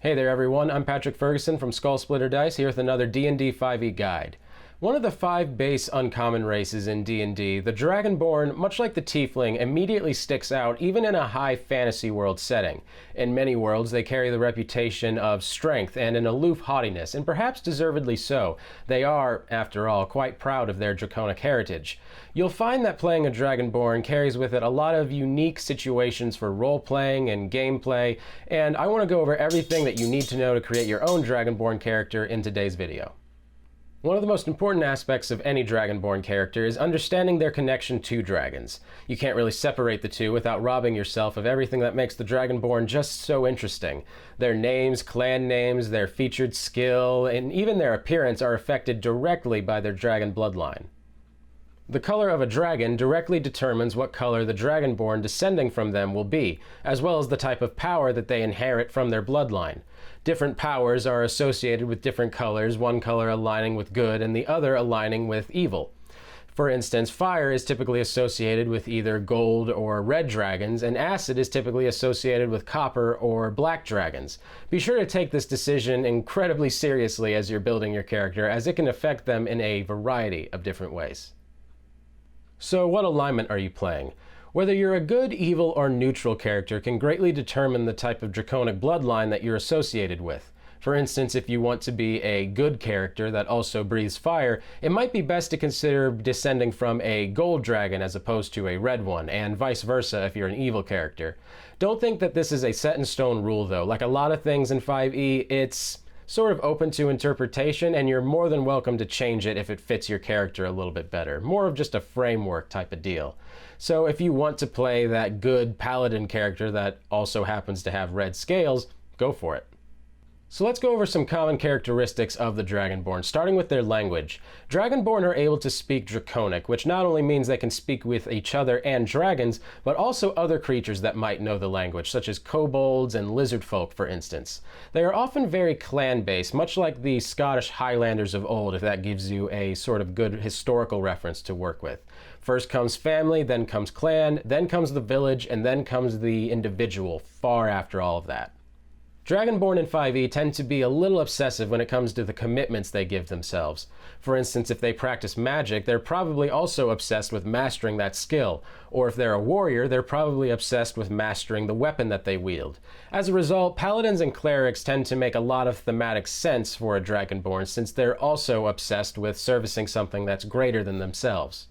Hey there everyone, I'm Patrick Ferguson from Skull Splitter Dice here with another D&D 5e guide. One of the 5 base uncommon races in D&D, the Dragonborn, much like the tiefling, immediately sticks out even in a high fantasy world setting. In many worlds, they carry the reputation of strength and an aloof haughtiness, and perhaps deservedly so. They are, after all, quite proud of their draconic heritage. You'll find that playing a Dragonborn carries with it a lot of unique situations for role-playing and gameplay, and I want to go over everything that you need to know to create your own Dragonborn character in today's video. One of the most important aspects of any Dragonborn character is understanding their connection to dragons. You can't really separate the two without robbing yourself of everything that makes the Dragonborn just so interesting. Their names, clan names, their featured skill, and even their appearance are affected directly by their dragon bloodline. The color of a dragon directly determines what color the Dragonborn descending from them will be, as well as the type of power that they inherit from their bloodline. Different powers are associated with different colors, one color aligning with good and the other aligning with evil. For instance, fire is typically associated with either gold or red dragons, and acid is typically associated with copper or black dragons. Be sure to take this decision incredibly seriously as you're building your character, as it can affect them in a variety of different ways. So what alignment are you playing? Whether you're a good, evil, or neutral character can greatly determine the type of draconic bloodline that you're associated with. For instance, if you want to be a good character that also breathes fire, it might be best to consider descending from a gold dragon as opposed to a red one, and vice versa if you're an evil character. Don't think that this is a set-in-stone rule though. Like a lot of things in 5e, it's sort of open to interpretation, and you're more than welcome to change it if it fits your character a little bit better. More of just a framework type of deal. So if you want to play that good paladin character that also happens to have red scales, go for it. So let's go over some common characteristics of the Dragonborn, starting with their language. Dragonborn are able to speak Draconic, which not only means they can speak with each other and dragons, but also other creatures that might know the language, such as kobolds and lizard folk, for instance. They are often very clan-based, much like the Scottish Highlanders of old, if that gives you a sort of good historical reference to work with. First comes family, then comes clan, then comes the village, and then comes the individual, far after all of that. Dragonborn in 5e tend to be a little obsessive when it comes to the commitments they give themselves. For instance, if they practice magic, they're probably also obsessed with mastering that skill. Or if they're a warrior, they're probably obsessed with mastering the weapon that they wield. As a result, paladins and clerics tend to make a lot of thematic sense for a Dragonborn, since they're also obsessed with servicing something that's greater than themselves.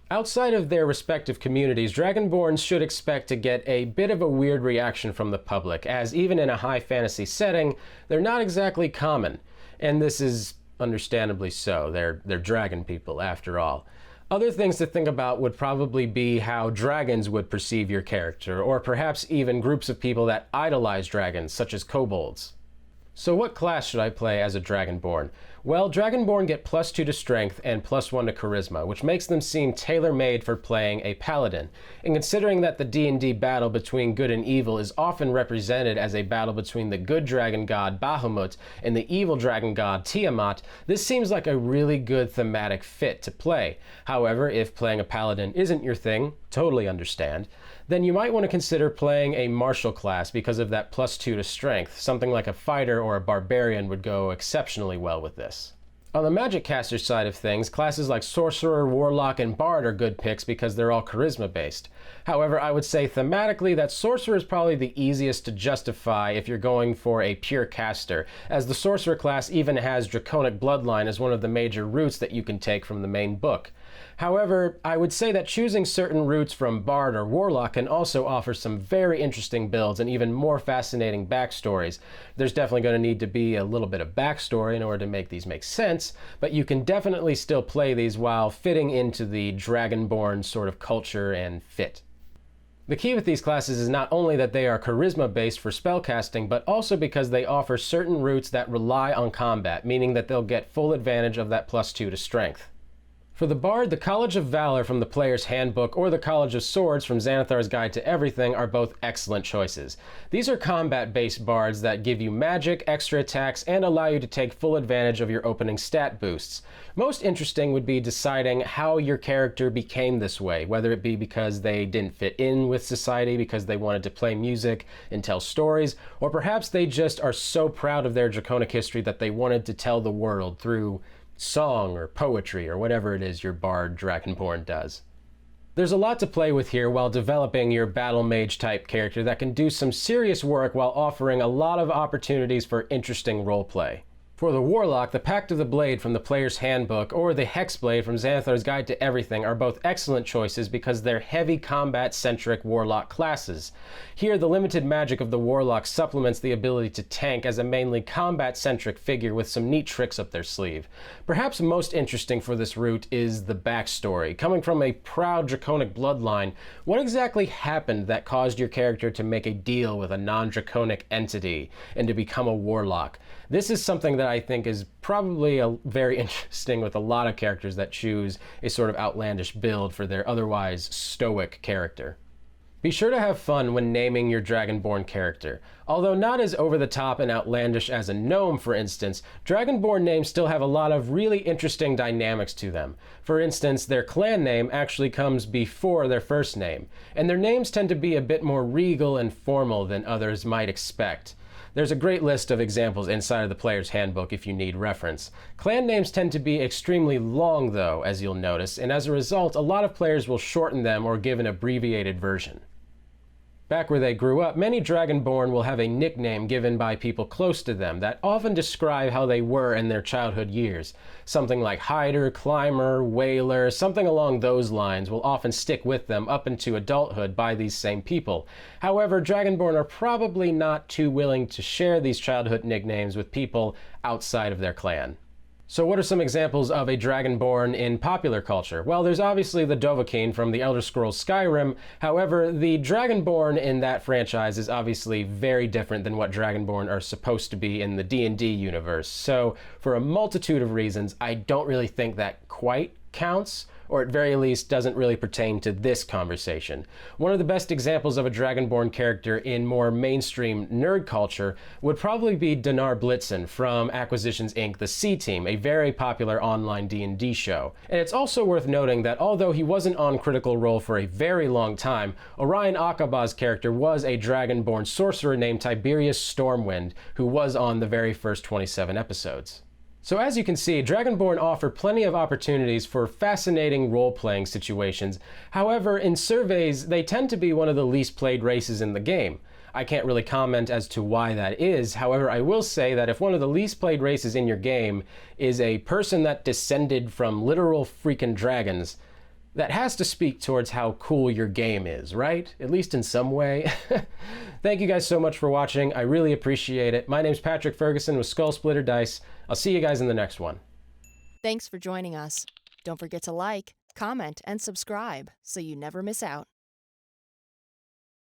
Outside of their respective communities, Dragonborns should expect to get a bit of a weird reaction from the public, as even in a high fantasy setting, they're not exactly common. And this is understandably so. They're dragon people, after all. Other things to think about would probably be how dragons would perceive your character, or perhaps even groups of people that idolize dragons, such as kobolds. So what class should I play as a Dragonborn? Well, Dragonborn get +2 to strength and +1 to charisma, which makes them seem tailor-made for playing a paladin. And considering that the D&D battle between good and evil is often represented as a battle between the good dragon god Bahamut and the evil dragon god Tiamat, this seems like a really good thematic fit to play. However, if playing a paladin isn't your thing, totally understand, then you might want to consider playing a martial class because of that +2 to strength. Something like a fighter or a barbarian would go exceptionally well with this. On the magic caster side of things, classes like sorcerer, warlock, and bard are good picks because they're all charisma based. However, I would say thematically that sorcerer is probably the easiest to justify if you're going for a pure caster, as the sorcerer class even has draconic bloodline as one of the major roots that you can take from the main book. However, I would say that choosing certain roots from Bard or Warlock can also offer some very interesting builds and even more fascinating backstories. There's definitely going to need to be a little bit of backstory in order to make these make sense, but you can definitely still play these while fitting into the Dragonborn sort of culture and fit. The key with these classes is not only that they are charisma based for spellcasting, but also because they offer certain roots that rely on combat, meaning that they'll get full advantage of that +2 to strength. For the Bard, the College of Valor from the Player's Handbook or the College of Swords from Xanathar's Guide to Everything are both excellent choices. These are combat-based bards that give you magic, extra attacks, and allow you to take full advantage of your opening stat boosts. Most interesting would be deciding how your character became this way, whether it be because they didn't fit in with society, because they wanted to play music and tell stories, or perhaps they just are so proud of their Draconic history that they wanted to tell the world through song or poetry or whatever it is your bard Dragonborn does. There's a lot to play with here while developing your battle mage type character that can do some serious work while offering a lot of opportunities for interesting roleplay. For the Warlock, the Pact of the Blade from the Player's Handbook or the Hexblade from Xanathar's Guide to Everything are both excellent choices because they're heavy combat-centric Warlock classes. Here, the limited magic of the Warlock supplements the ability to tank as a mainly combat-centric figure with some neat tricks up their sleeve. Perhaps most interesting for this route is the backstory. Coming from a proud Draconic bloodline, what exactly happened that caused your character to make a deal with a non-Draconic entity and to become a Warlock? This is something that I think is probably very interesting with a lot of characters that choose a sort of outlandish build for their otherwise stoic character. Be sure to have fun when naming your Dragonborn character. Although not as over-the-top and outlandish as a gnome, for instance, Dragonborn names still have a lot of really interesting dynamics to them. For instance, their clan name actually comes before their first name, and their names tend to be a bit more regal and formal than others might expect. There's a great list of examples inside of the Player's Handbook if you need reference. Clan names tend to be extremely long though, as you'll notice, and as a result, a lot of players will shorten them or give an abbreviated version. Back where they grew up, many Dragonborn will have a nickname given by people close to them that often describe how they were in their childhood years. Something like Hider, Climber, Wailer, something along those lines will often stick with them up into adulthood by these same people. However, Dragonborn are probably not too willing to share these childhood nicknames with people outside of their clan. So what are some examples of a Dragonborn in popular culture? Well, there's obviously the Dovahkiin from the Elder Scrolls Skyrim. However, the Dragonborn in that franchise is obviously very different than what Dragonborn are supposed to be in the D&D universe. So for a multitude of reasons, I don't really think that quite counts, or at very least doesn't really pertain to this conversation. One of the best examples of a Dragonborn character in more mainstream nerd culture would probably be Dinar Blitzen from Acquisitions Inc. The C-Team, a very popular online D&D show. And it's also worth noting that although he wasn't on Critical Role for a very long time, Orion Akaba's character was a Dragonborn sorcerer named Tiberius Stormwind, who was on the very first 27 episodes. So as you can see, Dragonborn offer plenty of opportunities for fascinating role-playing situations. However, in surveys, they tend to be one of the least played races in the game. I can't really comment as to why that is. However, I will say that if one of the least played races in your game is a person that descended from literal freaking dragons, that has to speak towards how cool your game is, right? At least in some way. Thank you guys so much for watching. I really appreciate it. My name's Patrick Ferguson with Skull Splitter Dice. I'll see you guys in the next one. Thanks for joining us. Don't forget to like, comment, and subscribe so you never miss out.